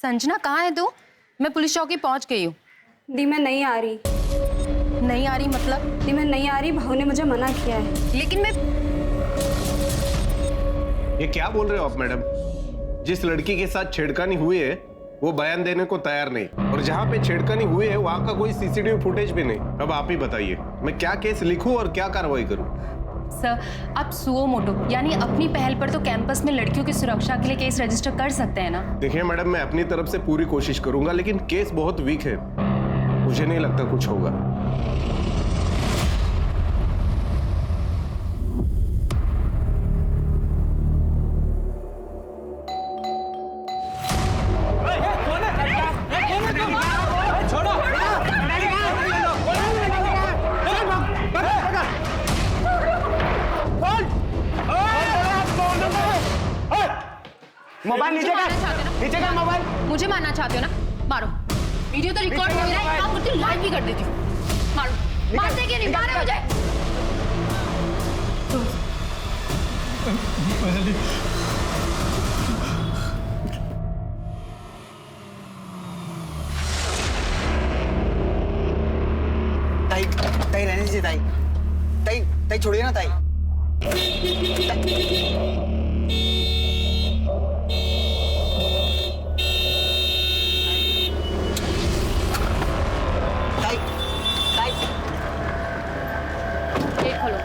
संजना कहाँ है तू? मैं पुलिस चौकी पहुंच गई हूँ। दी मैं नहीं आ रही। नहीं आ रही मतलब? दी मैं नहीं आ रही, भाऊ ने मुझे मना किया है। लेकिन मैं... ये क्या बोल रहे हो आप मैडम? जिस लड़की के साथ छेड़खानी हुई है वो बयान देने को तैयार नहीं, और जहाँ पे छेड़खानी हुई है वहाँ का कोई सीसीटीवी फुटेज भी नहीं। अब आप ही बताइए मैं क्या केस लिखूं और क्या कार्रवाई करूं? सर, आप सुओ मोटो यानी अपनी पहल पर तो कैंपस में लड़कियों की सुरक्षा के लिए केस रजिस्टर कर सकते हैं ना? देखिए मैडम, मैं अपनी तरफ से पूरी कोशिश करूंगा, लेकिन केस बहुत वीक है, मुझे नहीं लगता कुछ होगा। मोबाइल नीचे कर मोबाइल। मुझे मारना चाहते हो ना? मारो। वीडियो तो रिकॉर्ड हो रहा है, काम करती हूँ, लाइव भी कर देती हूँ। मारो। मारते क्यों नहीं? मारो मुझे। ताई ताई रहने दीजिए ताई। ताई ताई छोड़िए ना ताई। गेट खोलो।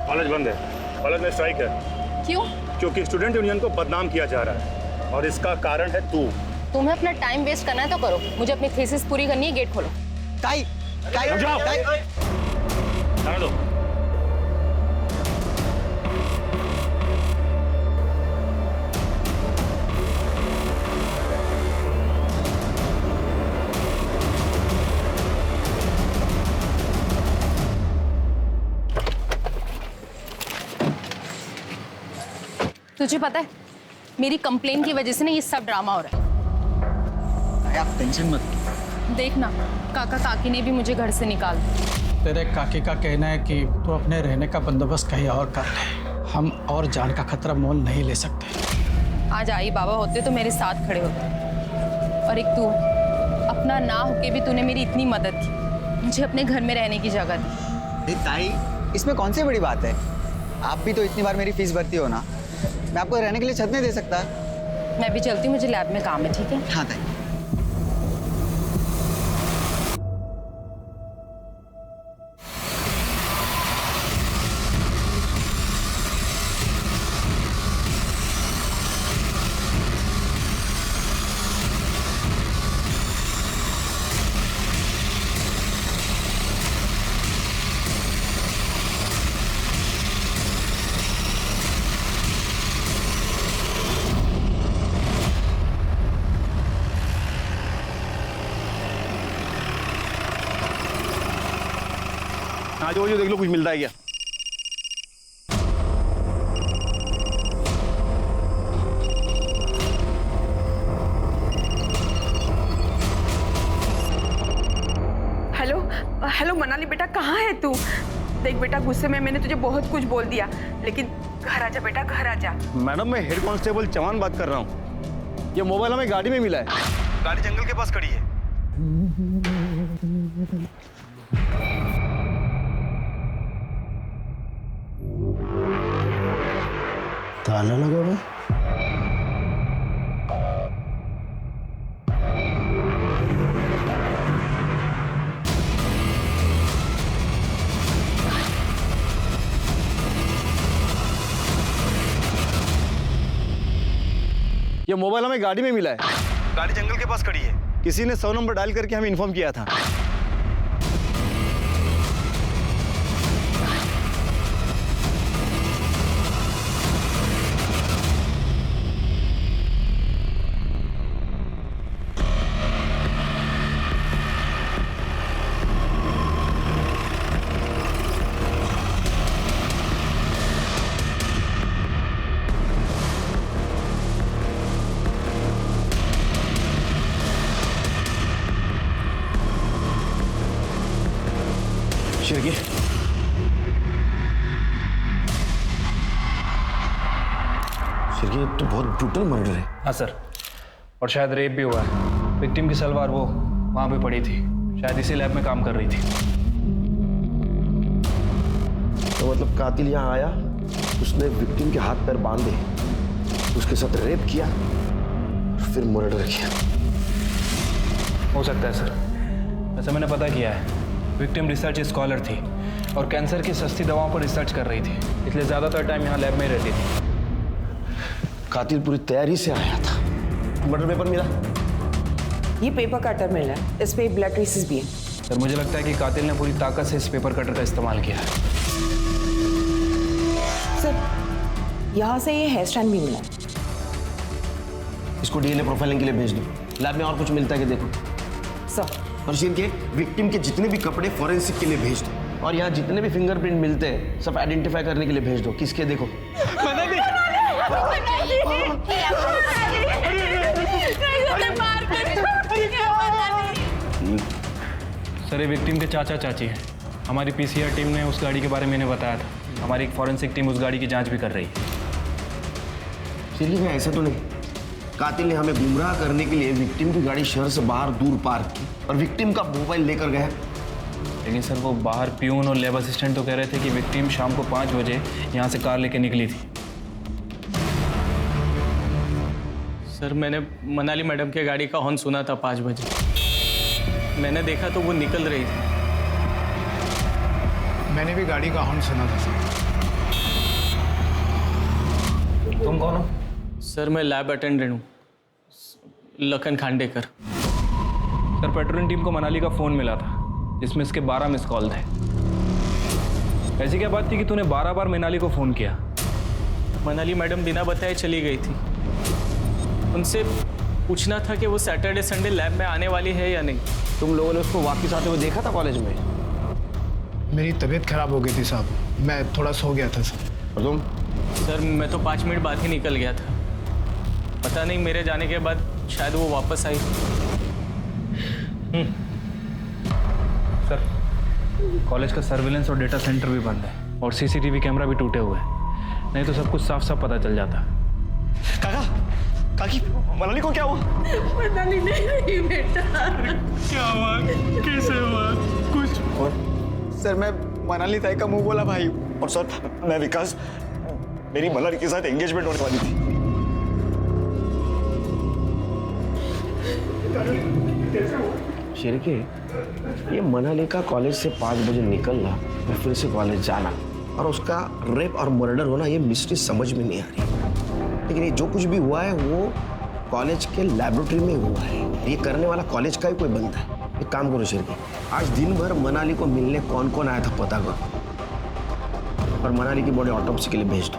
कॉलेज बंद है, कॉलेज में स्ट्राइक है। क्यों? क्योंकि स्टूडेंट यूनियन को बदनाम किया जा रहा है और इसका कारण है तू। तुम्हें अपना टाइम वेस्ट करना है तो करो, मुझे अपनी थीसिस पूरी करनी है। गेट खोलो। ताई ताई जाओ। ताई जाने दो। तुझे पता है मेरी कंप्लेन की वजह से ना ये सब ड्रामा हो रहा है। आप टेंशन मत। देखना, काका काकी ने भी मुझे घर से निकाल दिया। तेरे काकी का कहना है कि तू अपने रहने का बंदोबस्त कहीं और कर ले, हम और जान का खतरा मोल नहीं ले सकते। आज आई बाबा होते तो मेरे साथ खड़े होते, और एक तू अपना ना होके भी तूने मेरी इतनी मदद की, मुझे अपने घर में रहने की जगह दी। ताई इसमें कौन सी बड़ी बात है? आप भी तो इतनी बार मेरी फीस भरती हो ना, मैं आपको रहने के लिए छत नहीं दे सकता। मैं भी चलती हूँ, मुझे लैब में काम है। ठीक है? हाँ ताई। आज वो देख लो कुछ मिलता है क्या? हेलो हेलो मनाली बेटा, कहाँ है तू? देख बेटा, गुस्से में मैंने तुझे बहुत कुछ बोल दिया, लेकिन घर आजा बेटा, घर आजा। मैडम मैं हेड कांस्टेबल चौहान बात कर रहा हूँ। ये मोबाइल हमें गाड़ी में मिला है, गाड़ी जंगल के पास खड़ी है। ताला लगा हुआ है। ये मोबाइल हमें गाड़ी में मिला है, गाड़ी जंगल के पास खड़ी है। किसी ने 100 नंबर डायल करके हमें इन्फॉर्म किया था। शिरगी, शिरगी तो बहुत ब्रूटल मर्डर है। हाँ सर, और शायद रेप भी हुआ है। विक्टिम की सलवार वो वहाँ पे पड़ी थी, शायद इसी लैब में काम कर रही थी। तो मतलब कातिल यहाँ आया, उसने विक्टिम के हाथ पैर बांधे, उसके साथ रेप किया, फिर मर्डर किया। हो सकता है सर। वैसे मैंने पता किया है, विक्टिम रिसर्च स्कॉलर थी और कैंसर की सस्ती दवाओं पर रिसर्च कर रही थी, इसलिए ज़्यादातर टाइम यहाँ लैब में ही रहती थी। कातिल पूरी तैयारी से आया था। मर्डर पेपर मिला? ये पेपर कटर मिला है, इस पे ब्लड ट्रेसेस भी हैं। सर मुझे लगता है कि कातिल ने पूरी ताकत से इस पेपर कटर का इस्तेमाल किया है। सर यहाँ से ये हेयर स्टाइल भी मिला है। इसको डीएनए प्रोफाइलिंग के लिए भेज दो। लैब में और कुछ मिलता है कि देखो। सर और के विक्टिम के जितने भी कपड़े फॉरेंसिक के लिए भेज दो, और यहाँ जितने भी फिंगरप्रिंट मिलते हैं सब आइडेंटिफाई करने के लिए भेज दो। किसके देखो? सर ये विक्टिम के चाचा चाची हैं। हमारी पीसीआर टीम ने उस गाड़ी के बारे में इन्हें बताया था। हमारी एक फॉरेंसिक टीम उस गाड़ी की जांच भी कर रही है। चलिए मैं ऐसा तो नहीं, कातिल ने हमें गुमराह करने के लिए विक्टिम की गाड़ी शहर से बाहर दूर पार्क की और विक्टिम का मोबाइल लेकर गया। लेकिन सर वो बाहर प्यून और लैब असिस्टेंट तो कह रहे थे कि विक्टिम शाम को 5 बजे यहाँ से कार लेके निकली थी। सर मैंने मनाली मैडम के गाड़ी का हॉर्न सुना था 5 बजे। मैंने देखा तो वो निकल रही थी। मैंने भी गाड़ी का हॉर्न सुना था सर। तुम कौन हो? सर मैं लैब अटेंडेंट हूँ, Lakhan Khandekar. Sir patrolling team को मनाली का फ़ोन मिला था जिसमें इसके 12 मिस कॉल थे। ऐसी क्या बात थी कि तूने 12 बार मनाली को फ़ोन किया? मनाली मैडम बिना बताए चली गई थी। उनसे पूछना था कि वो सैटरडे संडे लैब में आने वाली है या नहीं। तुम लोगों ने उसको वापस आते हुए देखा था कॉलेज में? मेरी तबीयत खराब हो गई थी साहब, मैं थोड़ा सो गया था सर। और तुम? सर मैं तो 5 मिनट बाद ही निकल गया था। पता नहीं मेरे जाने के बाद शायद वो वापस आई। सर कॉलेज का सर्विलेंस और डेटा सेंटर भी बंद है और सीसीटीवी कैमरा भी टूटे हुए हैं, नहीं तो सब कुछ साफ साफ पता चल जाता। काका, काकी, मनाली को क्या हुआ? मनाली नहीं रही बेटा। क्या हुआ? कैसे हुआ? कुछ सर मैं मनाली ताई का मुंह बोला भाई। और सर मैं विकास, मेरी मनाली के साथ एंगेजमेंट होने वाली थी। शिरके, ये मनाली का कॉलेज से 5 बजे निकलना और फिर से कॉलेज जाना और उसका रेप और मर्डर होना, ये मिस्ट्री समझ में नहीं आ रही। लेकिन ये जो कुछ भी हुआ है वो कॉलेज के लैबोरेटरी में हुआ है। ये करने वाला कॉलेज का ही कोई बनता है। एक काम करो शिरके, आज दिन भर मनाली को मिलने कौन कौन आया था पता करो और मनाली की बॉडी ऑटोप्सी के लिए भेज दो।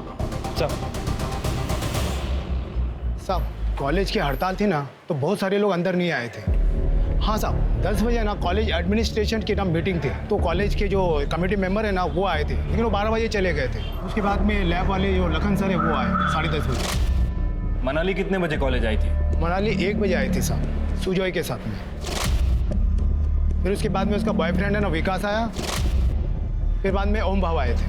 साहब कॉलेज की हड़ताल थी ना, तो बहुत सारे लोग अंदर नहीं आए थे। हाँ साहब 10 बजे ना कॉलेज एडमिनिस्ट्रेशन की ना मीटिंग थी, तो कॉलेज के जो कमेटी मेंबर है ना वो आए थे, लेकिन वो 12 बजे चले गए थे। उसके बाद में लैब वाले जो लखन सर है वो आए 10:30 बजे। मनाली कितने बजे कॉलेज आई थी? मनाली 1 बजे आई थी साहब, सुजॉय के साथ में। फिर उसके बाद में उसका बॉयफ्रेंड है ना विकास आया, फिर बाद में ओम भाव आए थे।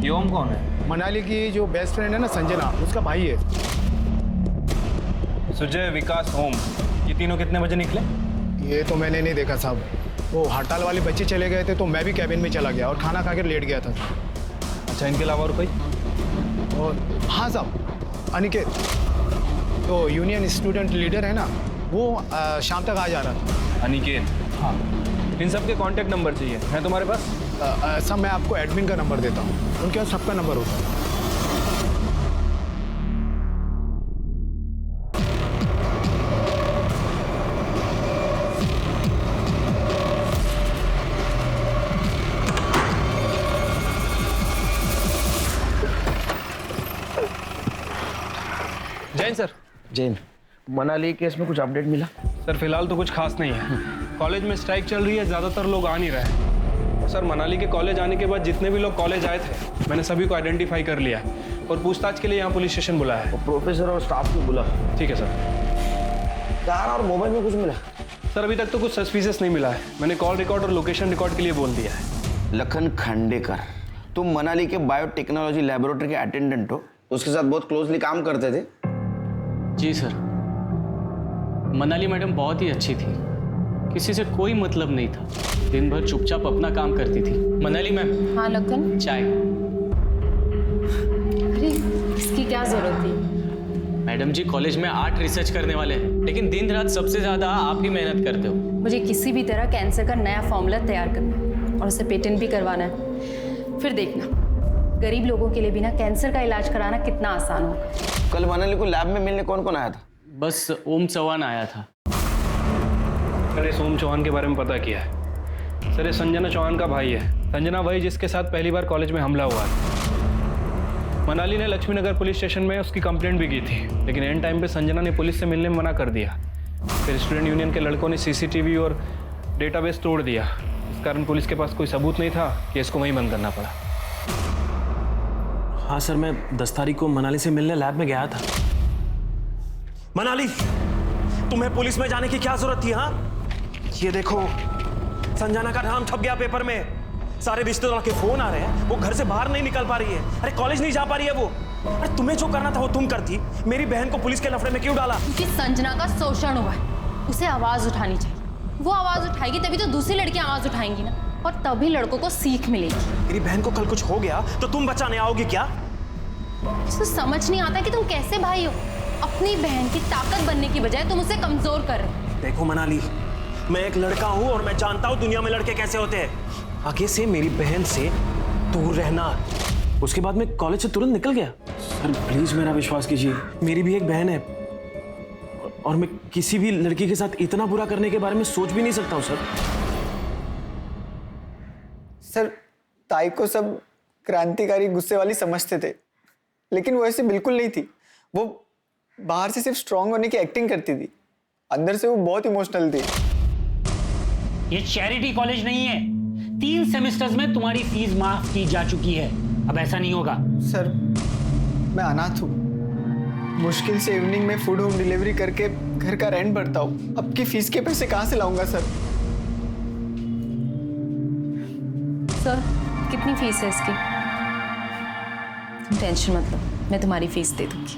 ये ओम कौन है? मनाली की जो बेस्ट फ्रेंड है ना संजना, उसका भाई है। सुजय, विकास, ओम, ये तीनों कितने बजे निकले? ये तो मैंने नहीं देखा साहब, वो हड़ताल वाले बच्चे चले गए थे तो मैं भी कैबिन में चला गया और खाना खा कर लेट गया था। अच्छा, इनके अलावा और कोई? और हाँ साहब अनिकेत, तो यूनियन स्टूडेंट लीडर है ना, वो शाम तक आ जा रहा था। अनिकेत? हाँ। इन सब के कॉन्टैक्ट नंबर चाहिए है तुम्हारे पास? सब मैं आपको एडमिन का नंबर देता हूँ, उनके पास सबका नंबर होता है। जैन सर। जैन, मनाली केस में कुछ अपडेट मिला? सर फिलहाल तो कुछ खास नहीं है। कॉलेज में स्ट्राइक चल रही है, ज़्यादातर लोग आ नहीं रहे हैं। सर मनाली के कॉलेज आने के बाद जितने भी लोग कॉलेज आए थे मैंने सभी को आइडेंटिफाई कर लिया है और पूछताछ के लिए यहाँ पुलिस स्टेशन बुलाया है। प्रोफेसर और स्टाफ को बुला। ठीक है सर। कार और मोबाइल में कुछ मिला? सर अभी तक तो कुछ सस्पिशियस नहीं मिला है। मैंने कॉल रिकॉर्ड और लोकेशन रिकॉर्ड के लिए बोल दिया है। लखन खांडेकर, तुम मनाली के बायोटेक्नोलॉजी लैबोरेटरी के अटेंडेंट हो, उसके साथ बहुत क्लोजली काम करते थे? जी सर। मनाली मैडम बहुत ही अच्छी थी, किसी से कोई मतलब नहीं था, दिन भर चुपचाप अपना काम करती थी। मनाली मैम। हाँ लखन। चाय। अरे इसकी क्या जरूरत थी? मैडम जी कॉलेज में आर्ट रिसर्च करने वाले हैं, लेकिन दिन रात सबसे ज्यादा आप ही मेहनत करते हो। मुझे किसी भी तरह कैंसर का नया फॉर्मूला तैयार करना है और उसे पेटेंट भी करवाना है। फिर देखना गरीब लोगों के लिए भी ना कैंसर का इलाज कराना कितना आसान होगा। कल मनाली को लैब में मिलने कौन कौन आया था? बस ओम चौहान आया था। सर इस ओम चौहान के बारे में पता किया है। सर ये संजना चौहान का भाई है। संजना वही जिसके साथ पहली बार कॉलेज में हमला हुआ था। मनाली ने लक्ष्मीनगर पुलिस स्टेशन में उसकी कंप्लेंट भी की थी, लेकिन एंड टाइम पे संजना ने पुलिस से मिलने में मना कर दिया। फिर स्टूडेंट यूनियन के लड़कों ने सीसीटीवी और डेटाबेस तोड़ दिया। इस कारण पुलिस के पास कोई सबूत नहीं था कि इसको वहीं बंद करना पड़ा। हाँ सर, मैं 10 तारीख को मनाली से मिलने लैब में गया था। मनाली, तुम्हें पुलिस में जाने की क्या जरूरत थी? हाँ, ये देखो संजना का नाम छप गया पेपर में, सारे रिश्तेदारों के फोन आ रहे हैं, वो घर से बाहर नहीं निकल पा रही है, अरे कॉलेज नहीं जा पा रही है वो। अरे तुम्हें जो करना था वो तुम करती, मेरी बहन को पुलिस के लफड़े में क्यों डाला? क्योंकि संजना का शोषण हुआ है, उसे आवाज उठानी चाहिए। वो आवाज उठाएगी तभी तो दूसरी लड़कियां आवाज उठाएंगी ना, और तभी लड़कों को सीख मिलेगी। मेरी बहन को कल कुछ हो गया तो तुम बचाने आओगी क्या? तो समझ नहीं आता कि तुम कैसे भाई हो। अपनी बहन की ताकत बनने की बजाय तुम उसे कमजोर कर रहे हो। देखो मनाली, मैं एक लड़का हूं और मैं जानता हूं दुनिया में लड़के कैसे होते हैं। आगे से मेरी बहन से दूर रहना। उसके बाद मैं कॉलेज से तुरंत निकल गया। सर प्लीज मेरा विश्वास कीजिए, मेरी भी एक बहन है और मैं किसी भी लड़की के साथ इतना बुरा करने के बारे में सोच भी नहीं सकता हूं। सर ताई को सब क्रांतिकारी गुस्से वाली समझते थे, लेकिन वो ऐसी बिल्कुल नहीं थी। वो बाहर से सिर्फ स्ट्रांग होने की एक्टिंग करती थी, अंदर से वो बहुत इमोशनल थी। ये चैरिटी कॉलेज नहीं है। 3 सेमेस्टर्स में तुम्हारी फीस माफ की जा चुकी है, अब ऐसा नहीं होगा। सर मैं अनाथ हूँ, मुश्किल से इवनिंग में फूड होम डिलीवरी करके घर का रेंट भरता हूँ। अब की फीस के पैसे कहाँ से लाऊंगा सर? सर कितनी फीस है इसकी? टेंशन मत लो, मैं तुम्हारी फीस दे दूंगी।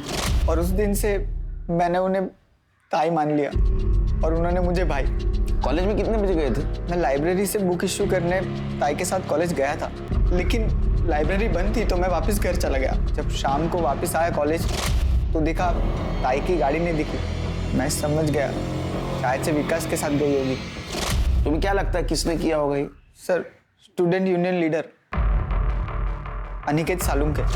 और उस दिन से मैंने उन्हें ताई मान लिया और उन्होंने मुझे भाई। कॉलेज में कितने बजे गए थे? मैं लाइब्रेरी से बुक इश्यू करने ताई के साथ कॉलेज गया था, लेकिन लाइब्रेरी बंद थी तो मैं वापस घर चला गया। जब शाम को वापस आया कॉलेज तो देखा ताई की गाड़ी नहीं दिखी। मैं समझ गया शायद से विकास के साथ गई होगी। तुम्हें क्या लगता है किसने किया होगा ये? Sir student union leader Aniket Salunke.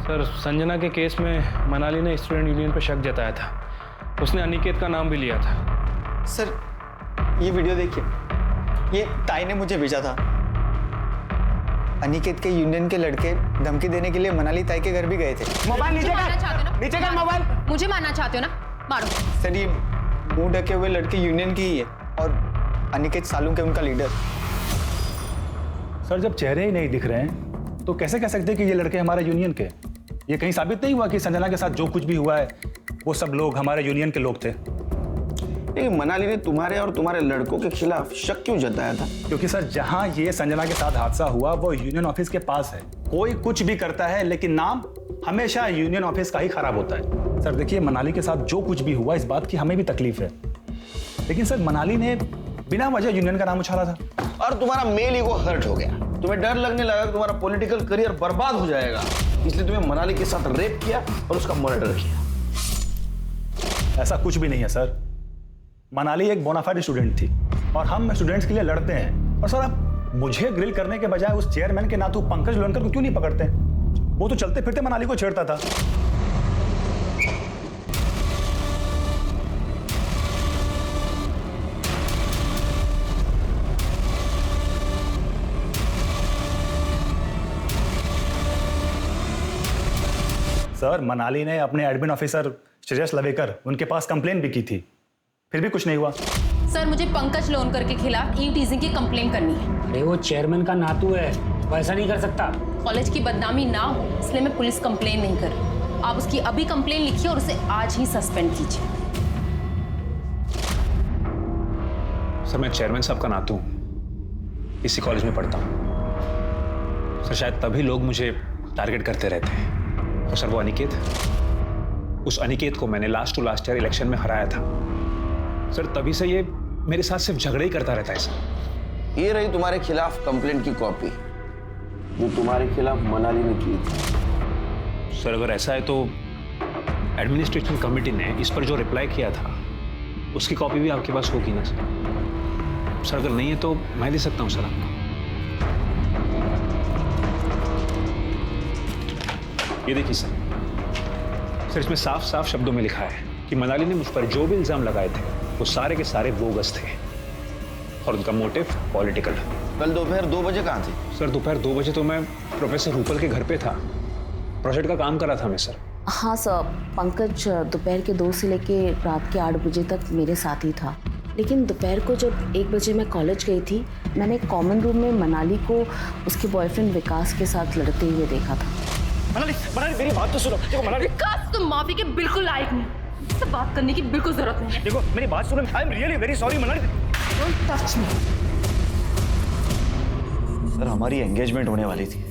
Sir Sanjana के केस में मनाली ने स्टूडेंट यूनियन पर शक जताया था। उसने अनिकेत का नाम भी लिया था। सर ये वीडियो देखिए, ये ताई ने मुझे भेजा था। अनिकेत के यूनियन के लड़के धमकी देने के लिए मनाली ताई के घर भी गए थे। मोबाइल नीचे कर मोबाइल। मुझे मारना चाहते हो ना, मारो। सर ये मुंह ढके हुए लड़के यूनियन की ही है और अनिकेत सालुंके उनका लीडर। सर जब चेहरे ही नहीं दिख रहे हैं तो कैसे कह सकते कि ये लड़के हमारे यूनियन के? ये कहीं साबित नहीं हुआ कि संजना के साथ जो कुछ भी हुआ है वो सब लोग हमारे यूनियन के लोग थे? लेकिन मनाली ने तुम्हारे और तुम्हारे लड़कों के खिलाफ शक क्यों जताया था? क्योंकि सर जहां ये संजना के साथ हादसा हुआ वो यूनियन ऑफिस के पास है। कोई कुछ भी करता है लेकिन नाम हमेशा यूनियन ऑफिस का ही खराब होता है। सर देखिए, मनाली के साथ जो कुछ भी हुआ इस बात की हमें भी तकलीफ है, लेकिन सर मनाली ने बिना वजह यूनियन का नाम उछाला था और तुम्हारा मेल ईगो हर्ट हो गया। तुम्हें डर लगने लगा कि तुम्हारा पॉलिटिकल करियर बर्बाद हो जाएगा, इसलिए तुम्हें मनाली के साथ रेप किया और उसका मर्डर किया। ऐसा कुछ भी नहीं है सर। मनाली एक बोनाफाइड स्टूडेंट थी और हम स्टूडेंट्स के लिए लड़ते हैं। और सर आप मुझे ग्रिल करने के बजाय उस चेयरमैन के नातू पंकज लोनकर को क्यों नहीं पकड़ते? वो तो चलते फिरते मनाली को छेड़ता था। सर मनाली ने अपने एडमिन ऑफिसर श्रेयस लवेकर उनके पास कंप्लेन भी की थी, फिर भी कुछ नहीं हुआ। सर मुझे पंकज लोनकर के खिलाफ ईटीजिंग की कंप्लेन करनी है। अरे वो चेयरमैन का नातू है, वो ऐसा नहीं कर सकता। कॉलेज की बदनामी ना हो इसलिए मैं पुलिस कंप्लेन नहीं कर रही। आप उसकी अभी कंप्लेन लिखिए और उसे आज ही सस्पेंड कीजिए। सर मैं चेयरमैन साहब का नातू हूँ, इसी कॉलेज में पढ़ता हूँ। सर शायद तभी लोग मुझे टारगेट करते रहते हैं। तो सर वो अनिकेत उस अनिकेत को मैंने last to last year election में हराया था सर। तभी से ये मेरे साथ सिर्फ झगड़े ही करता रहता है सर। ये रही तुम्हारे खिलाफ कंप्लेंट की कॉपी जो तुम्हारे खिलाफ मनाली ने की थी। सर अगर ऐसा है तो एडमिनिस्ट्रेशन कमेटी ने इस पर जो रिप्लाई किया था उसकी कॉपी भी आपके पास होगी ना सर? सर अगर नहीं है तो मैं दे सकता हूं सर आपको। ये देखिए सर इसमें साफ साफ शब्दों में लिखा है कि मनाली ने मुझ पर जो भी इल्जाम लगाए थे वो सारे के सारे बोगस थे और उनका मोटिव पॉलिटिकल। कल दोपहर 2 बजे कहाँ थे? सर दोपहर 2 बजे तो मैं प्रोफेसर रूपल के घर पे था, प्रोजेक्ट का काम कर रहा था मैं सर। हाँ सर, पंकज दोपहर के 2 से लेके रात के 8 बजे तक मेरे साथ ही था। लेकिन दोपहर को जब 1 बजे मैं कॉलेज गई थी, मैंने कॉमन रूम में मनाली को उसके बॉयफ्रेंड विकास के साथ लड़ते हुए देखा था। मनाली मेरी बात तो सुनो। देखो मनाली, विकास तुम माफी के बिल्कुल लायक नहीं, इससे बात करने की बिल्कुल जरूरत नहीं है। देखो मेरी बात सुनो, I am really very sorry Manali. Don't touch me. Sir हमारी एंगेजमेंट होने वाली थी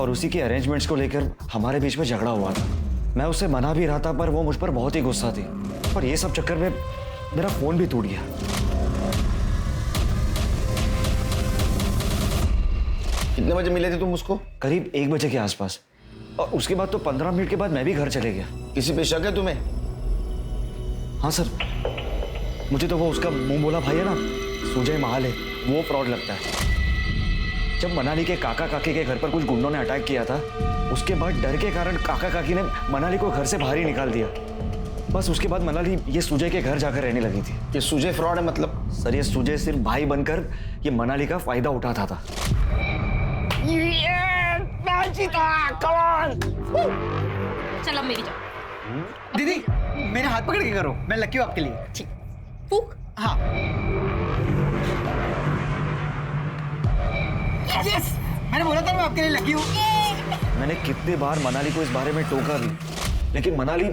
और उसी के अरेंजमेंट्स को लेकर हमारे बीच में झगड़ा हुआ था। मैं उसे मना भी रहा था पर वो मुझ पर बहुत ही गुस्सा थी और ये सब चक्कर में मेरा फोन भी टूट गया। कितने बजे मिले थे तुम उसको? करीब 1 बजे के आसपास। और उसके बाद तो 15 मिनट के बाद मैं भी घर चले गया। किसी पे शक है तुम्हें? हाँ सर, मुझे तो वो उसका मुंह बोला भाई है ना, सुजय महाल है, वो फ्रॉड लगता है। जब मनाली के काका काकी के घर पर कुछ गुंडों ने अटैक किया था, उसके बाद डर के कारण काका काकी ने मनाली को घर से बाहर ही निकाल दिया। बस उसके बाद मनाली ये सुजय के घर जाकर रहने लगी थी। ये सुजय फ्रॉड है मतलब? सर ये सुजय सिर्फ भाई बनकर ये मनाली का फायदा उठाता था। चलो मेरी जाओ। दीदी मेरे हाथ पकड़ के करो, मैं लकी हूँ आपके लिए। ठीक। फूक। हाँ। यस, मैंने बोला था मैं आपके लिए लकी हूँ। मैंने कितने बार मनाली को इस बारे में टोका भी, लेकिन मनाली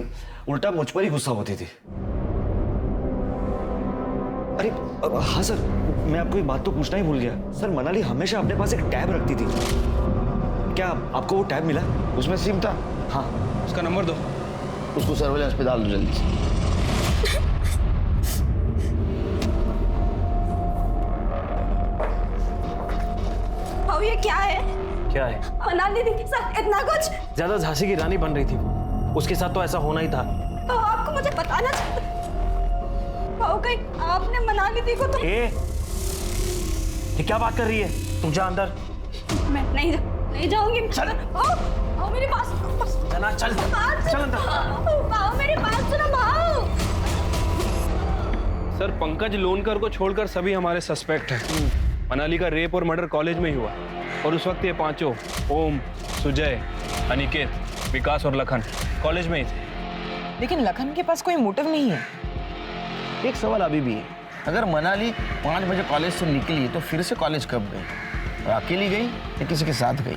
उल्टा मुझ पर ही गुस्सा होती थी। अरे हाँ सर, मैं आपको एक बात तो पूछना ही भूल गया। सर मनाली हमेशा अपने पास एक टैब रखती थी, क्या आपको वो टैब मिला? उसमें सिम था? हाँ। उसका नंबर दो। उसको सर्वेलेंस पे डाल दो जल्दी से। भाऊ ये क्या है? क्या है? मनाली दीदी के साथ इतना कुछ? ज्यादा झांसी की रानी बन रही थी वो, उसके साथ तो ऐसा होना ही था। भाऊ आपको मुझे बताना चाहिए। भाऊ कहीं आपने मनाली दी को तो? ये क्या बात कर रही है? तू जा अंदर। मैं नहीं जाऊंगी। चल। भाऊ मेरी बात सुनो। ना चल चल अंदर। भाऊ मेरी बात सुनो भाऊ। सर पंकज लोनकर को छोड़कर सभी हमारे सस्पेक्ट हैं। मनाली का रेप और मर्डर कॉलेज में ही हुआ और उस वक्त ये पांचों ओम, सुजय, अनिकेत, विकास और लखन कॉलेज में ही थे। लेकिन लखन के पास कोई मोटिव नहीं है। एक सवाल अभी भी है, अगर मनाली 5 बजे कॉलेज से निकली तो फिर से कॉलेज कब गई? और अकेली गई या किसी के साथ गई?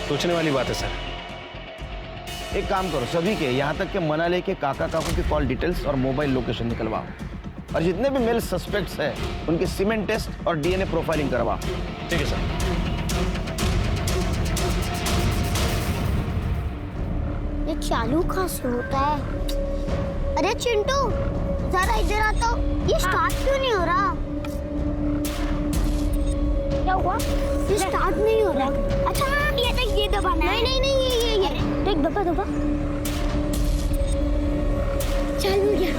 सोचने वाली बात है सर। एक काम करो, सभी के यहाँ तक के मनाली के काका काकू की कॉल डिटेल्स और मोबाइल लोकेशन निकलवाओ और जितने भी मेल सस्पेक्ट्स हैं उनके सीमेंट टेस्ट और डीएनए प्रोफाइलिंग करवाओ। ठीक है सर। ये चालू कहाँ से होता है? अरे चिंटू जरा इधर आता हूँ। ये स्टार्ट क्यों नहीं हो रहा? क्या हुआ? ये स्टार्ट नहीं हो रहा। अच्छा ये दबाना है। नहीं ये देख दबा चालू गया।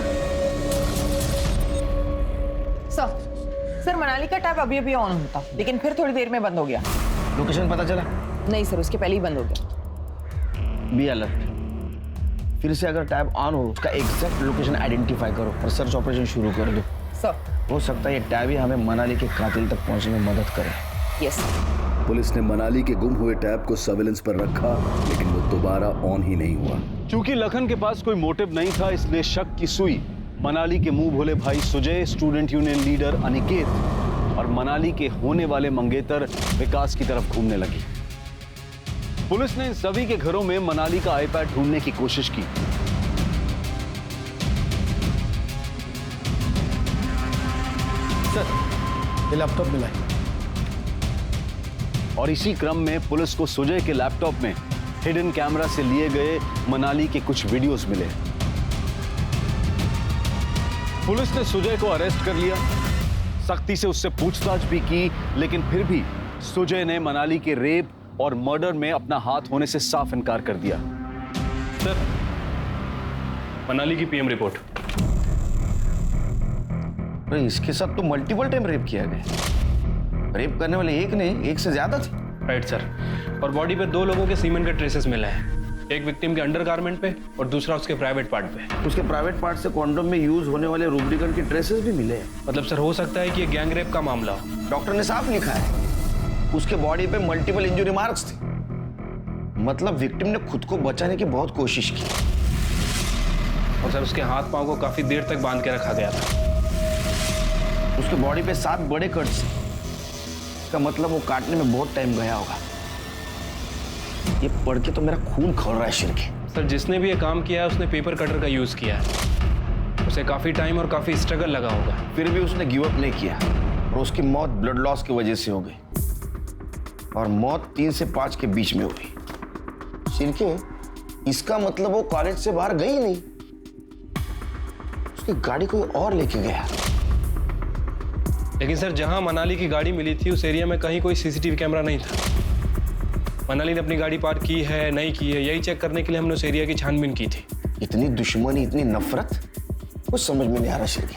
सर मनाली का टैब अभी ऑन होता, लेकिन फिर थोड़ी देर में बंद हो गया। लोकेशन पता चला? नहीं सर, उसके पहले ही बंद हो गया। Be alert. फिर से अगर टैब ऑन हो उसका एग्जैक्ट लोकेशन आइडेंटिफाई करो और सर्च ऑपरेशन शुरू कर दो। सर हो सकता है ये टैब ही हमें मनाली के कातिल तक पहुंचने में मदद करे। यस। पुलिस ने मनाली के गुम हुए टैब को सर्विलेंस पर रखा, लेकिन वो दोबारा ऑन ही नहीं हुआ। क्योंकि लखन के पास कोई मोटिव नहीं था, इसलिए शक की सुई मनाली के मुंह भोले भाई Sujay, student union leader Aniket और मनाली के होने वाले मंगेतर विकास की तरफ घूमने लगी। पुलिस ने इन सभी के घरों में मनाली का आईपैड ढूंढने की कोशिश की। सर ये लैपटॉप मिला है। और इसी क्रम में पुलिस को सुजय के लैपटॉप में हिडन कैमरा से लिए गए मनाली के कुछ वीडियोस मिले। पुलिस ने सुजय को अरेस्ट कर लिया, सख्ती से उससे पूछताछ भी की, लेकिन फिर भी सुजय ने मनाली के रेप और मर्डर में अपना हाथ होने से साफ इनकार कर दिया। सर, मनाली की पीएम रिपोर्ट। अरे इसके साथ तो मल्टीपल टाइम रेप किया गया। रेप करने वाले एक नहीं, एक से ज्यादा थे। Right sir. और बॉडी पे 2 लोगों के सीमेंट के ट्रेसेस मिले हैं, एक विक्टिम के अंडरगारमेंट पे और दूसरा उसके प्राइवेट पार्ट पे। उसके प्राइवेट पार्ट से कॉन्डोम में यूज होने वाले रूब्रिकेंट की ट्रेसेस भी मिले हैं। मतलब सर हो सकता है कि ये गैंग रेप का मामला हो। डॉक्टर ने साफ लिखा है उसके बॉडी पे मल्टीपल इंजरी मार्क्स थे। मतलब विक्टिम ने खुद को बचाने की बहुत कोशिश की। और सर उसके हाथ पांव को काफी देर तक बांध के रखा गया था। उसके बॉडी पे 7 बड़े कट्स। इसका मतलब वो काटने में बहुत टाइम गया होगा। ये पढ़ के तो मेरा खून खौल रहा है शिर के। सर जिसने भी ये काम किया है उसने पेपर कटर का यूज किया है। उसे काफी टाइम और काफी स्ट्रगल लगा होगा, फिर भी उसने गिव अप नहीं किया और उसकी मौत ब्लड लॉस की वजह से हो गई। और मौत 3 से 5 के बीच में हुई। शिरके, इसका मतलब वो कॉलेज से बाहर गई नहीं, उसकी गाड़ी कोई और लेके गया। लेकिन सर जहां मनाली की गाड़ी मिली थी उस एरिया में कहीं कोई सीसीटीवी कैमरा नहीं था। मनाली ने अपनी गाड़ी पार्क की है नहीं की है, यही चेक करने के लिए हमने उस एरिया की छानबीन की थी। इतनी दुश्मनी, इतनी नफरत, कुछ समझ में नहीं आ रहा शिरके।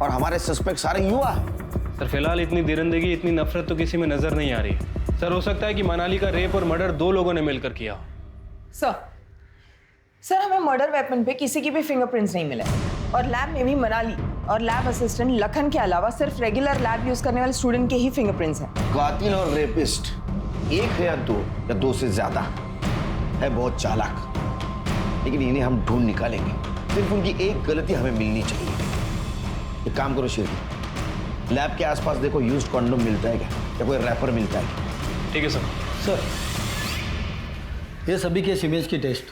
और हमारे सस्पेक्ट सारे युवा हैं। सर फिलहाल इतनी दरिंदगी, इतनी नफरत तो किसी में नजर नहीं आ रही। सर हो सकता है कि मनाली का रेप और मर्डर 2 लोगों ने मिलकर किया हो। सर हमें मर्डर वेपन पे किसी की भी फिंगरप्रिंट्स नहीं मिले और लैब में भी मनाली और लैब असिस्टेंट लखन के अलावा सिर्फ रेगुलर लैब यूज करने वाले स्टूडेंट के ही फिंगरप्रिंट्स हैं। कातिल और रेपिस्ट एक है या 2 या 2 से ज्यादा है, बहुत चालाक। लेकिन इन्हें हम ढूंढ निकालेंगे। सिर्फ उनकी एक गलती हमें मिलनी चाहिए। एक काम करो शिरके, लैब के आसपास देखो यूज्ड कॉन्डोम मिलता है क्या, या कोई रैपर मिलता है क्या? ठीक है सर। सर ये सभी के इमेज की टेस्ट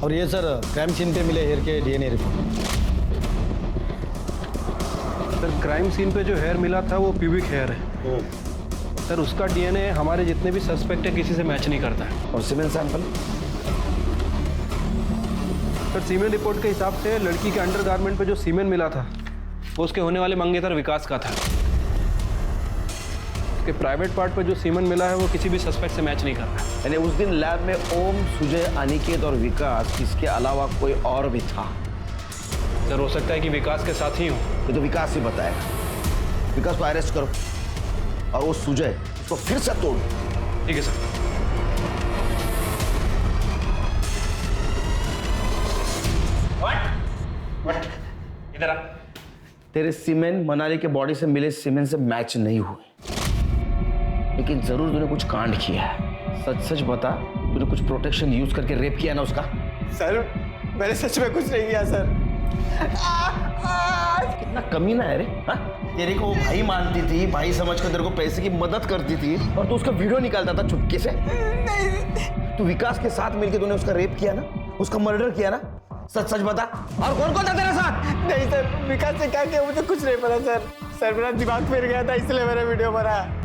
और ये सर क्राइम सीन पे मिले हेयर के DNA report. Sir crime scene पे जो हेयर मिला था वो प्यूबिक हेयर है। सर उसका डीएनए हमारे जितने भी सस्पेक्ट है किसी से मैच नहीं करता है। और cement sample? Sir cement report के हिसाब से लड़की के अंडरगारमेंट पे जो सीमेंट मिला था वो उसके होने वाले मंगेतर विकास का था। उसके प्राइवेट पार्ट पर जो सीमेंट मिला है वो किसी भी सस्पेक्ट से मैच नहीं कर रहा। यानी उस दिन लैब में ओम, सुजय, अनिकेत और विकास, इसके अलावा कोई और भी था? सर हो सकता है कि विकास के साथ ही हो। ये तो विकास ही बताएगा। विकास को अरेस्ट करो और वो सुजय उसको फिर से तोड़। ठीक है सर। व्हाट? इधर आ। तेरे सीमेंट मनाली के बॉडी से मिले सीमेंट से मैच नहीं हुए, लेकिन जरूर तूने कुछ कांड किया है। सच सच बता, तूने कुछ प्रोटेक्शन यूज करके रेप किया ना उसका? सर मैंने सच में कुछ नहीं किया सर। कितना कमीना है रे। हाँ? तेरे को भाई मानती थी, भाई समझ कर तेरे को पैसे की मदद करती थी और तू उसका वीडियो निकालता था चुपके से। तू विकास के साथ मिलकर तूने उसका रेप किया ना, उसका मर्डर किया ना? सच सच बता। और कौन कौन था तेरे साथ? नहीं सर, विकास से क्या किया मुझे कुछ नहीं पता सर। सर मेरा दिमाग फिर गया था इसलिए मैंने वीडियो बनाया।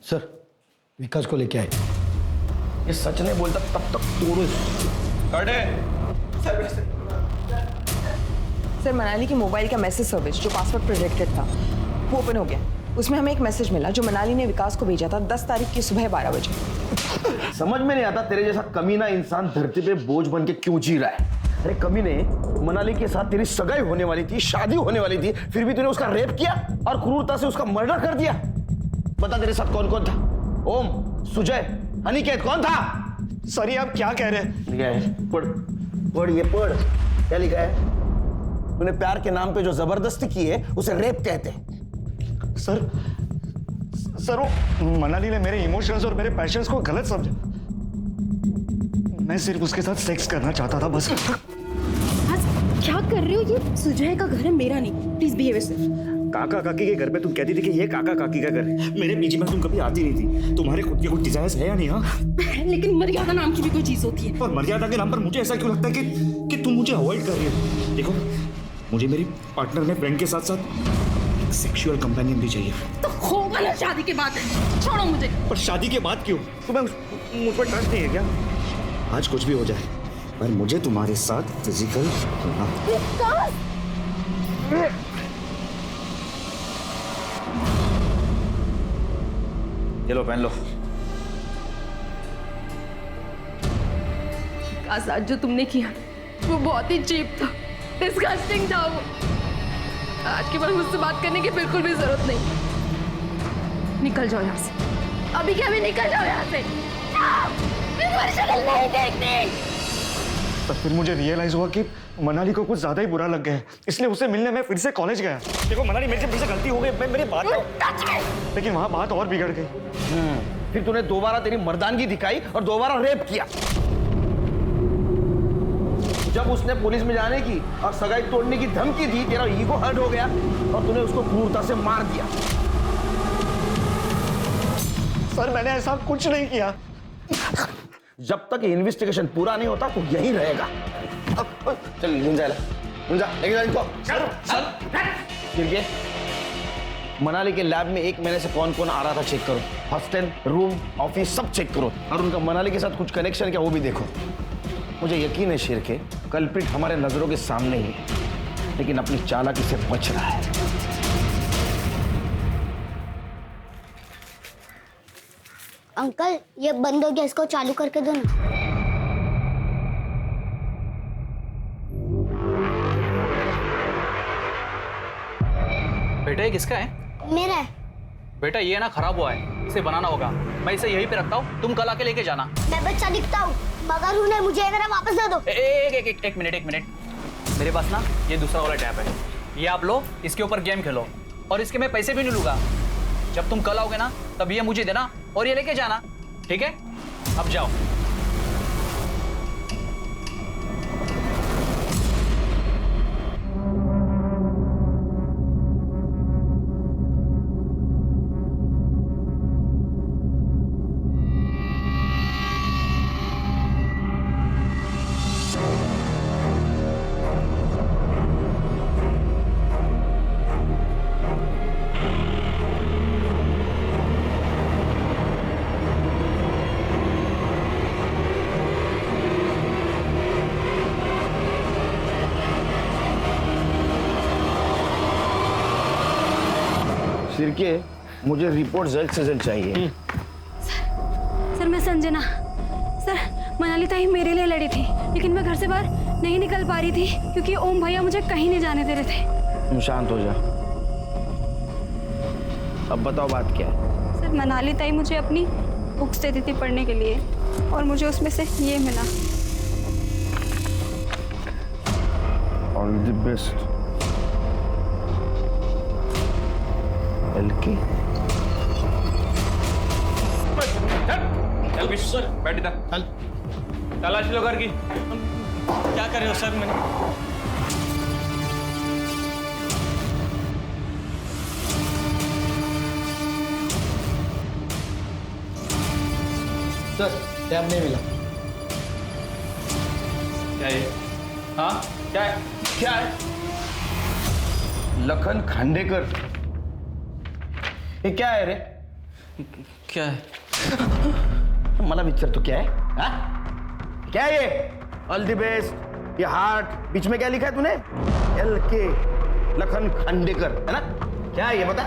सर विकास को लेके आए। ये सच नहीं बोलता तब तक तोड़ो इसको। सर मनाली की मोबाइल का मैसेज सर्विस जो पासवर्ड प्रोटेक्टेड था वो ओपन हो गया। उसमें हमें एक मैसेज मिला जो मनाली ने विकास को भेजा था 10 तारीख की सुबह 12 बजे। समझ में नहीं आता तेरे जैसा कमीना इंसान धरती पे बोझ बन के क्यों जी रहा है। अरे कमीने, मनाली के साथ तेरी सगाई होने वाली थी, शादी होने वाली थी, फिर भी तूने उसका रेप किया और क्रूरता से उसका मर्डर कर दिया। बता तेरे साथ कौन कौन था? ओम, सुजय, अनिकेत, कौन था? सॉरी आप क्या कह रहे हैं? लिखा है, पढ़ पढ़, ये पढ़। क्या लिखा है? तूने प्यार के नाम पे जो जबरदस्ती की है उसे रेप कहते हैं। सर वो मनाली ने मेरे इमोशंस और मेरे पैशंस को गलत समझा। मैं सिर्फ उसके साथ सेक्स करना चाहता था बस। क्या कर रहे हो? ये सुजय का घर है, मेरा नहीं। Please behave yourself. काका काकी के घर पे तुम कहती थी कि ये काका काकी का घर है। मेरे पीछे में तुम कभी आती नहीं थी। तुम्हारे खुद के कुछ डिजायर्स है या नहीं? हाँ, लेकिन मर्यादा नाम की भी कोई चीज होती है। और मर्यादा के नाम पर मुझे ऐसा क्यों लगता है कि तुम मुझे अवॉइड कर रही हो? देखो, मुझे मेरी पार्टनर में फ्रेंड के साथ साथ एक सेक्सुअल कंपेनियन भी चाहिए। तो होगा ना शादी के बाद, छोड़ो मुझे। पर शादी के बाद क्यों? तुम्हें मुझ पर ट्रस्ट नहीं है क्या? आज कुछ भी हो जाए, पर मुझे तुम्हारे साथ फिजिकल ये लो, पहन लो। आज जो तुमने किया वो बहुत ही चीप था, डिस्गस्टिंग था वो। आज के बाद मुझसे बात करने की बिल्कुल भी जरूरत नहीं। निकल जाओ यहाँ से, अभी क्या भी निकल जाओ यहाँ से। तुम्हारी शक्ल नहीं देखनी। पर फिर मुझे रियलाइज हुआ कि मनाली को कुछ ज्यादा ही बुरा लग गया है, इसलिए उससे मिलने में फिर से कॉलेज गया। देखो मनाली, मेरे से फिर से गलती हो गई, मेरी बात, लेकिन वहाँ बात और बिगड़ गई। फिर तूने दोबारा तेरी मर्दानगी दिखाई और दोबारा रेप किया। जब उसने पुलिस में जाने की और सगाई तोड़ने की धमकी दी, तेरा ईगो हर्ट हो गया और तूने उसको क्रूरता से मार दिया। सर, मैंने ऐसा कुछ नहीं किया। जब तक इन्वेस्टिगेशन पूरा नहीं होता तो यहीं रहेगा। चल गुंजा लेके जा इनको। सर, मनाली के लैब में 1 महीने से कौन कौन आ रहा था चेक करो। हॉस्टल, रूम, ऑफिस सब चेक करो और उनका मनाली के साथ कुछ कनेक्शन क्या वो भी देखो। मुझे यकीन है शेर के कल्प्रिट हमारे नजरों के सामने ही है, लेकिन अपनी चालाकी से बच रहा है। अंकल, ये बंद हो गया, इसको चालू करके दो ना। बेटा ये किसका है? मेरा है। बेटा ये ना खराब हुआ है, इसे बनाना होगा। मैं इसे यहीं पे रखता हूँ, तुम कल आके लेके जाना। मैं बच्चा दिखता हूँ मगर हूँ नहीं, मुझे मेरा वापस दे दो। एक मिनट। मेरे पास ना ये दूसरा वाला टैब है, ये आप लो, इसके ऊपर गेम खेलो और इसके मैं पैसे भी नहीं लूंगा। जब तुम कल आओगे ना तब ये मुझे देना और ये लेके जाना, ठीक है? अब जाओ। सिरके, मुझे रिपोर्ट जल्द से जल्द चाहिए। सर मैं संजना। सर मनाली ताई मेरे लिए लड़ी थी, लेकिन मैं घर से बाहर नहीं निकल पा रही थी क्योंकि ओम भैया मुझे कहीं नहीं जाने दे रहे थे। तुम शांत हो जा। अब बताओ बात क्या है? सर मनाली ताई मुझे अपनी बुक्स देती थी पढ़ने के लिए और मुझे उसमें से ये मिला। All the best. एलके चल विश्व सर, बैठ इधर। चल तलाश लो घर की। क्या कर रहे हो सर? मैंने सर टैब नहीं मिला। क्या है? हाँ क्या है? क्या है? लखन खांडेकर, ये क्या है रे? क्या है? मला विचार तो क्या है? हाँ? क्या है ये? ऑल द बेस्ट, ये हार्ट, बीच में क्या लिखा है तूने? LK, लखन खांडेकर, है ना? क्या है ये बता?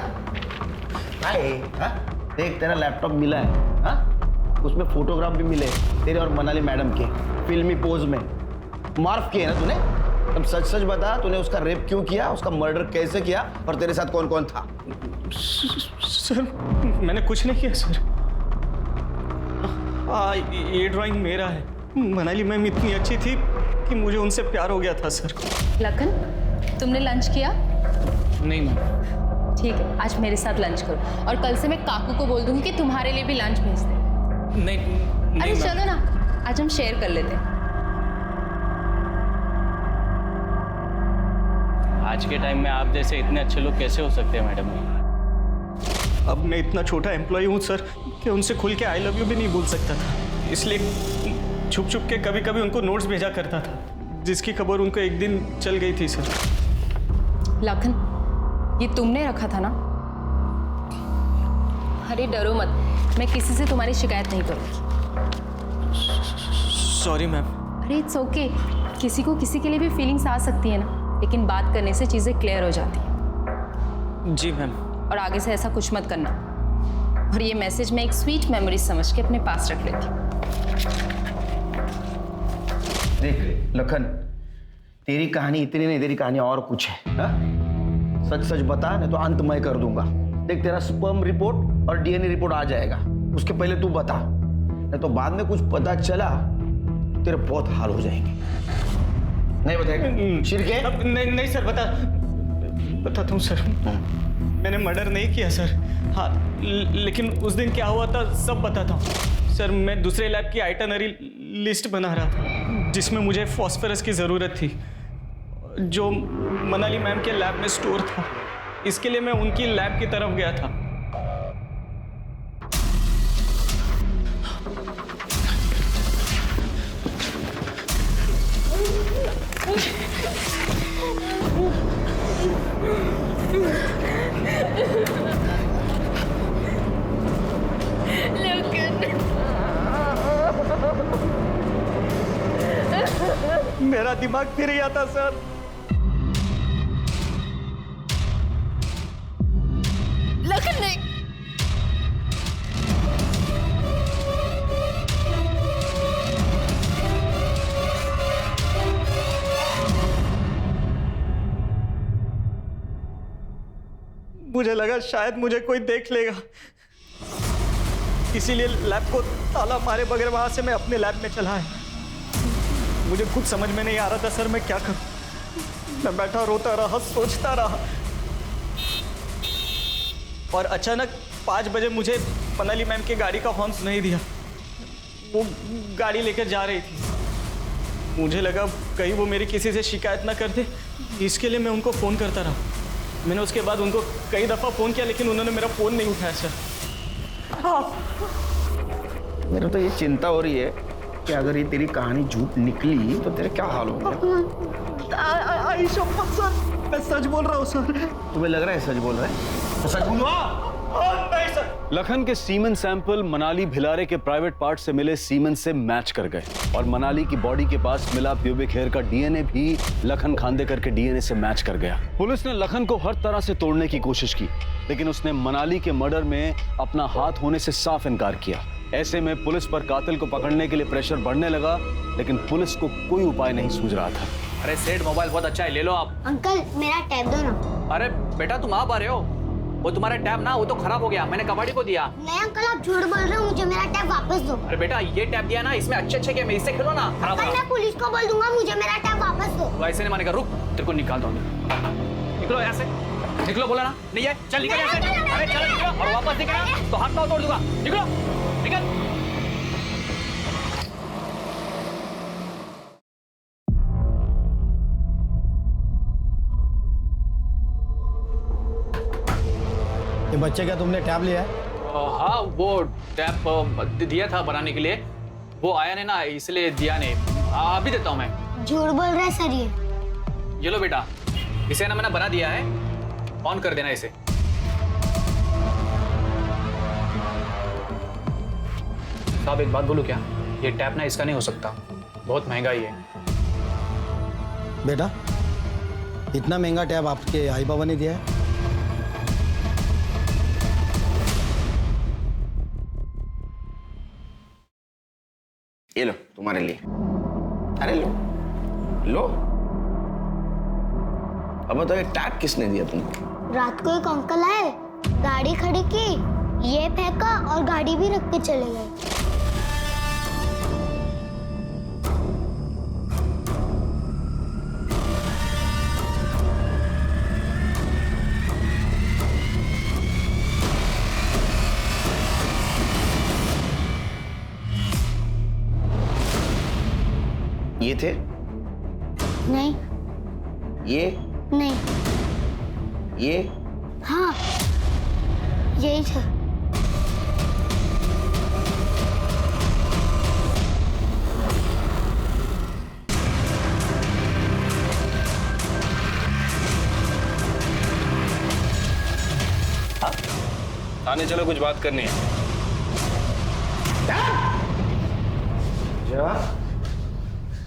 क्या है? हाँ? देख तेरा लैपटॉप मिला है, हाँ? उसमें फोटोग्राफ भी मिले तेरे और मनाली मैडम के फिल्मी पोज में। मार्फ किए ना तूने? अब सच सच बता, तूने उसका रेप क्यों किया, उसका मर्डर कैसे किया और तेरे साथ कौन कौन था? सर मैंने कुछ नहीं किया सर। ये ड्राइंग मेरा है। मनाली मैम इतनी अच्छी थी कि मुझे उनसे प्यार हो गया था सर। लखन, तुमने लंच किया? नहीं मैम। ठीक है, आज मेरे साथ लंच करो और कल से मैं काकू को बोल दूंगी कि तुम्हारे लिए भी लंच भेज दे। नहीं अरे चलो ना, आज हम शेयर कर लेते हैं। आज के टाइम में आप जैसे इतने अच्छे लोग कैसे हो सकते हैं मैडम? अब मैं इतना छोटा एम्प्लॉय हूँ सर कि उनसे खुल के आई लव यू भी नहीं बोल सकता था, इसलिए छुप छुप के कभी कभी उनको नोट्स भेजा करता था, जिसकी खबर उनको एक दिन चल गई थी सर। लखन, ये तुमने रखा था ना? अरे डरो मत, मैं किसी से तुम्हारी शिकायत नहीं करूँगी। Sorry ma'am. अरे इट्स ओके, किसी को किसी के लिए भी फीलिंग्स आ सकती है ना, लेकिन बात करने से चीज़ें क्लियर हो जाती हैं। जी मैम। और आगे से ऐसा कुछ मत करना। और ये मैसेज मैं एक स्वीट मेमोरी समझ के अपने पास रख लेती हूँ। देख लखन, तेरी कहानी इतनी नहीं, तेरी कहानी और कुछ है। हा? सच सच बता, नहीं तो अंत मैं कर दूंगा। देख, तेरा स्पर्म रिपोर्ट और डीएनए रिपोर्ट आ जाएगा, उसके पहले तू बता, नहीं तो बाद में कुछ पता चला तेरे बहुत हाल हो जाएंगे। नहीं बताएगा? शिरके? नहीं सर, बताता हूँ सर। मैंने मर्डर नहीं किया सर। हाँ, लेकिन उस दिन क्या हुआ था सब बताता हूँ सर। मैं दूसरे लैब की आइटनरी लिस्ट बना रहा था, जिसमें मुझे फॉस्फोरस की ज़रूरत थी, जो मनाली मैम के लैब में स्टोर था। इसके लिए मैं उनकी लैब की तरफ गया था। मेरा दिमाग फिर गया था सर। लखन नहीं। मुझे लगा शायद मुझे कोई देख लेगा, इसीलिए लैब को ताला मारे बगैर वहां से मैं अपने लैब में चला आया। मुझे खुद समझ में नहीं आ रहा था सर मैं क्या करूं। मैं बैठा रोता रहा, सोचता रहा, और अचानक 5 बजे मुझे मनाली मैम की गाड़ी का हॉर्न नहीं दिया। वो गाड़ी लेकर जा रही थी। मुझे लगा कहीं वो मेरी किसी से शिकायत ना कर दे, इसके लिए मैं उनको फ़ोन करता रहा। मैंने उसके बाद उनको कई दफ़ा फ़ोन किया, लेकिन उन्होंने मेरा फ़ोन नहीं उठाया सर। मेरे तो ये चिंता हो रही है कि अगर ये तेरी कहानी झूठ निकली तो तेरे क्या हाल होंगे। मैं सच बोल रहा हूँ सर। तुम्हें लग रहा है सच बोल रहा है? तो सच बोलो। लखन के सीमेन सैंपल मनाली भिलारे के प्राइवेट पार्ट से मिले सीमेन से मैच कर गए, और मनाली की बॉडी के पास मिला प्यूबिक हेयर का डीएनए भी लखन खांडेकर के डीएनए से मैच कर गया। पुलिस ने लखन को हर तरह से तोड़ने की कोशिश की, लेकिन उसने मनाली के मर्डर में अपना हाथ होने से साफ इनकार किया। ऐसे में पुलिस पर कातिल को पकड़ने के लिए प्रेशर बढ़ने लगा, लेकिन पुलिस को कोई उपाय नहीं सूझ रहा था। अरे सेठ, मोबाइल बहुत अच्छा है, ले लो आप। अंकल मेरा टैब दो ना। अरे बेटा, तुम आप आ रहे हो? वो तुम्हारा टैब ना, वो तो खराब हो गया, मैंने कबाड़ी को दिया। नहीं अंकल, आप झूठ बोल रहे हो, मुझे मेरा टैब वापस दो। अरे बेटा, ये टैब दिया ना, इसमें अच्छे गेम है, इससे खेलो ना। अंकल मैं पुलिस को बोल दूंगा, मुझे मेरा टैब वापस दो। तो ऐसे नहीं मानेगा, रुक, तेरे को निकाल दो। निकलो यहाँ से, निकलो, बोला ना नहीं है, चल निकल यहाँ से। अरे चलो निकलो, और वापस निकला तो हाथ पाँव तोड़ दूंगा। निकलो, निकल। ये बच्चे क्या तुमने टैब लिया है? हाँ, वो टैब दिया था बनाने के लिए, वो आया नहीं ना, इसलिए दिया नहीं। अभी देता हूँ मैं। झूठ बोल रहा है सर ये लो बेटा, इसे ना मैंने बना दिया है, ऑन कर देना इसे। साहब एक बात बोलूं क्या? ये टैप ना इसका नहीं हो सकता, बहुत महंगा ही है। बेटा, इतना महंगा टैब आपके आई बाबा ने दिया है? ये लो तुम्हारे लिए। अरे लो लो। अब बताओ, ये टैग किसने दिया तुमको? रात को एक अंकल आए, गाड़ी खड़ी की, ये फेंका और गाड़ी भी रख के चले गए। ये थे? नहीं। ये नहीं। ये? हाँ, यही था। थाने चलो, कुछ बात करनी है।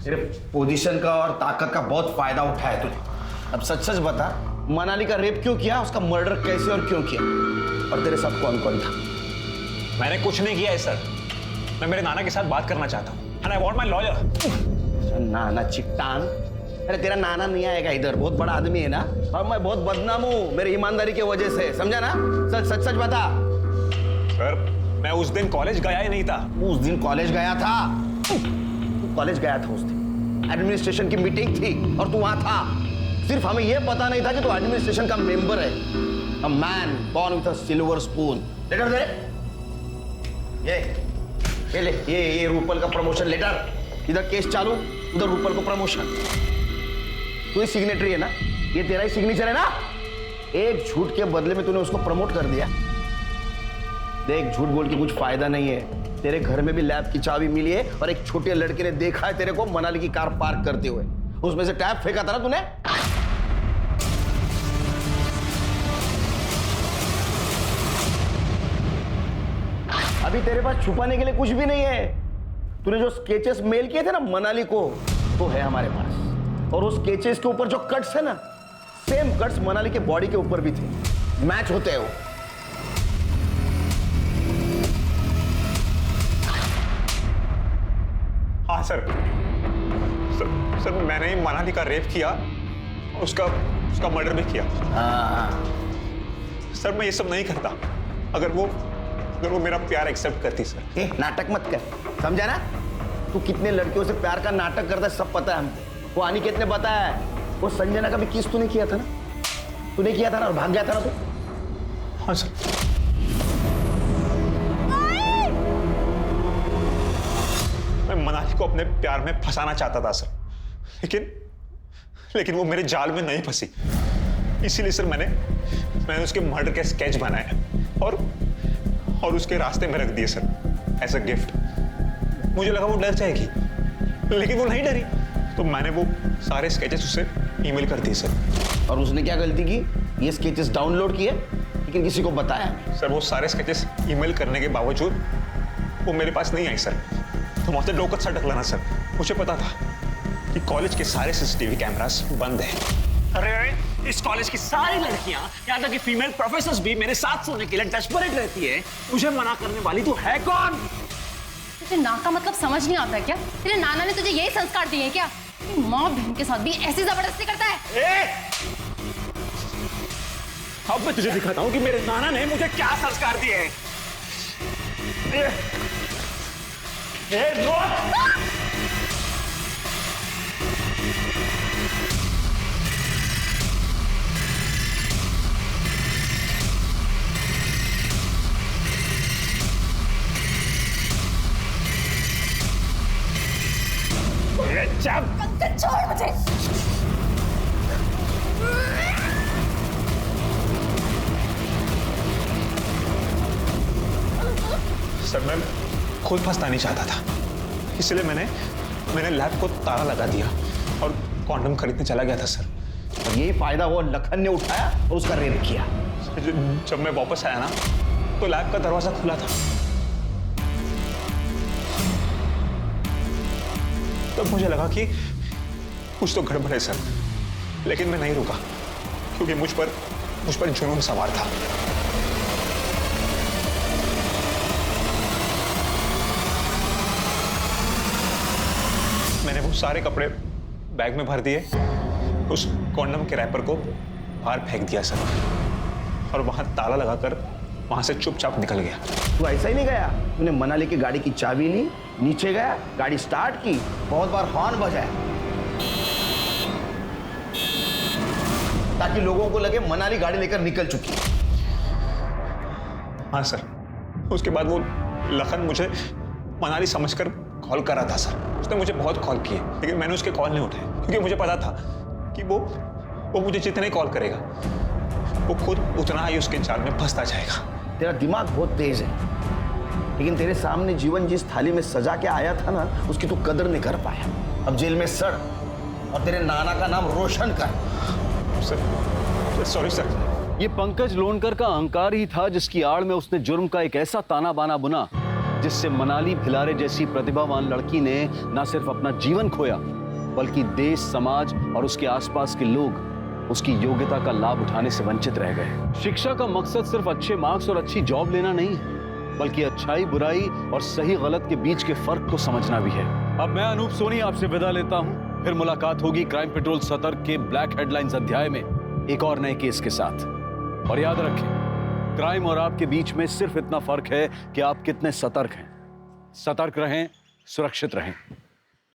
तेरे पोजीशन का और ताकत का बहुत फायदा उठाया तुझे। अब सच सच बता, मनाली का रेप क्यों किया, उसका मर्डर कैसे और क्यों किया, और तेरे साथ कौन कौन था? मैंने कुछ नहीं किया है सर। मैं मेरे नाना के साथ बात करना चाहता हूँ। And I want my lawyer. नाना चिट्टान? अरे तेरा नाना नहीं आएगा इधर, बहुत बड़ा आदमी है ना, और मैं बहुत बदनाम हूँ मेरी ईमानदारी की वजह से, समझा ना? सच सच सच बता। सर मैं उस दिन कॉलेज गया ही नहीं था। उस दिन कॉलेज गया था? तू कॉलेज गया था उस दिन, एडमिनिस्ट्रेशन की मीटिंग थी और तू वहां था। सिर्फ हमें यह पता नहीं था कि तू एडमिनिस्ट्रेशन का मेंबर है। A man born with a silver spoon. Letter दे। ये ले, ये रूपल का प्रमोशन लेटर। इधर केस चालू, उधर रूपल को प्रमोशन। तू ही सिग्नेटरी है ना, ये तेरा ही सिग्नेचर है ना? एक झूठ के बदले में तूने उसको प्रमोट कर दिया। देख, झूठ बोल के कुछ फायदा नहीं है। तेरे घर में भी लैब की चाबी मिली है और एक छोटे लड़के ने देखा है तेरे को मनाली की कार पार्क करते हुए। उसमें से टैप फेंका था ना तूने? अभी तेरे पास छुपाने के लिए कुछ भी नहीं है। तूने जो स्केचेस मेल किए थे ना मनाली को, वो है हमारे पास। और उस स्केचेस के ऊपर जो कट्स है ना, सेम कट्स मनाली के बॉडी के ऊपर भी थे, मैच होते हैं वो। हाँ सर, सर मैंने ही मनाली का रेप किया, उसका मर्डर भी किया। सर मैं ये सब नहीं करता अगर वो मेरा प्यार एक्सेप्ट करती। सर नाटक मत कर, समझा ना? तू कितने लड़कियों से प्यार का नाटक करता है सब पता है हमको। वो अनिकेत ने बताया है। वो संजना का भी किस तूने किया था ना? तूने किया था ना और भाग गया था ना तू? हाँ सर। मैं मनाली को अपने प्यार में फंसाना चाहता था सर, लेकिन वो मेरे जाल में नहीं फंसी। इसीलिए सर मैंने उसके मर्डर के स्केच बनाए और उसके रास्ते में रख दिए सर, एज अ गिफ्ट। मुझे लगा वो डर जाएगी, लेकिन वो नहीं डरी, तो मैंने वो सारे स्केचेस उसे ईमेल कर दिए सर। और उसने क्या गलती की? ये स्केचेस डाउनलोड किए लेकिन किसी को बताया? सर वो सारे स्केचेस ईमेल करने के बावजूद वो मेरे पास नहीं आई सर। तो मुझसे डोकत सा डकलाना सर। मुझे पता था कि कॉलेज के सारे सीसीटीवी कैमरास बंद हैं। अरे इस कॉलेज की सारी लड़कियां, यहाँ तक कि फीमेल प्रोफेसर्स भी मेरे साथ सोने के लिए डेस्परेट रहती है। मुझे मना करने वाली तू है कौन? तुझे ना का मतलब समझ नहीं आता क्या? तेरे नाना ने तुझे यही संस्कार दिए क्या? माँ बहन के साथ भी ऐसी जबरदस्ती करता है? अब मैं तुझे दिखाता हूँ कि मेरे नाना ने मुझे क्या संस्कार दिए हैं। छोड़ मुझे। सर मैं खुद फंसना नहीं चाहता था, इसलिए मैंने लैब को ताला लगा दिया और कॉन्डम खरीदने चला गया था सर। और यही फायदा वो लखन ने उठाया और उसका रेप किया। जब मैं वापस आया ना तो लैब का दरवाजा खुला था। तब मुझे लगा कि कुछ तो गड़बड़ है सर, लेकिन मैं नहीं रुका क्योंकि मुझ पर जुनून सवार था। मैंने वो सारे कपड़े बैग में भर दिए, उस कॉन्डम के रैपर को बाहर फेंक दिया सर, और वहां ताला लगाकर वहां से चुपचाप निकल गया। तू ऐसा ही नहीं गया, तूने मनाली की गाड़ी की चाबी ली, नीचे गया, गाड़ी स्टार्ट की, बहुत बार हॉर्न बजाया ताकि लोगों को लगे मनाली गाड़ी लेकर निकल चुकी। हाँ सर, उसके बाद वो लखन मुझे मनाली समझकर कॉल कर रहा था सर। उसने मुझे बहुत कॉल किए, लेकिन मैंने उसके कॉल नहीं उठाए क्योंकि मुझे पता था कि वो वो मुझे जितने कॉल करेगा वो खुद उतना ही उसके जाल में फंसता जाएगा। तेरा दिमाग बहुत तेज है, लेकिन तेरे सामने जीवन जिस थाली में सजा के आया था ना, उसकी तू कदर नहीं कर पाया। अब जेल में सड़ और तेरे नाना का नाम रोशन कर। Sir sorry sir. ये पंकज लोनकर का अहंकार ही था जिसकी आड़ में उसने जुर्म का एक ऐसा ताना बाना बुना जिससे मनाली भिलारे जैसी प्रतिभावान लड़की ने न सिर्फ अपना जीवन खोया बल्कि देश, समाज और उसके आसपास के लोग उसकी योग्यता का लाभ उठाने से वंचित रह गए। शिक्षा का मकसद सिर्फ अच्छे मार्क्स और अच्छी जॉब लेना नहीं है, बल्कि अच्छाई, बुराई और सही गलत के बीच के फर्क को समझना भी है। अब मैं अनूप सोनी आपसे विदा लेता हूं। फिर मुलाकात होगी क्राइम पेट्रोल सतर्क के ब्लैक हेडलाइंस अध्याय में एक और नए केस के साथ। और याद रखें, क्राइम और आपके बीच में सिर्फ इतना फर्क है कि आप कितने सतर्क हैं। सतर्क रहें, सुरक्षित रहें।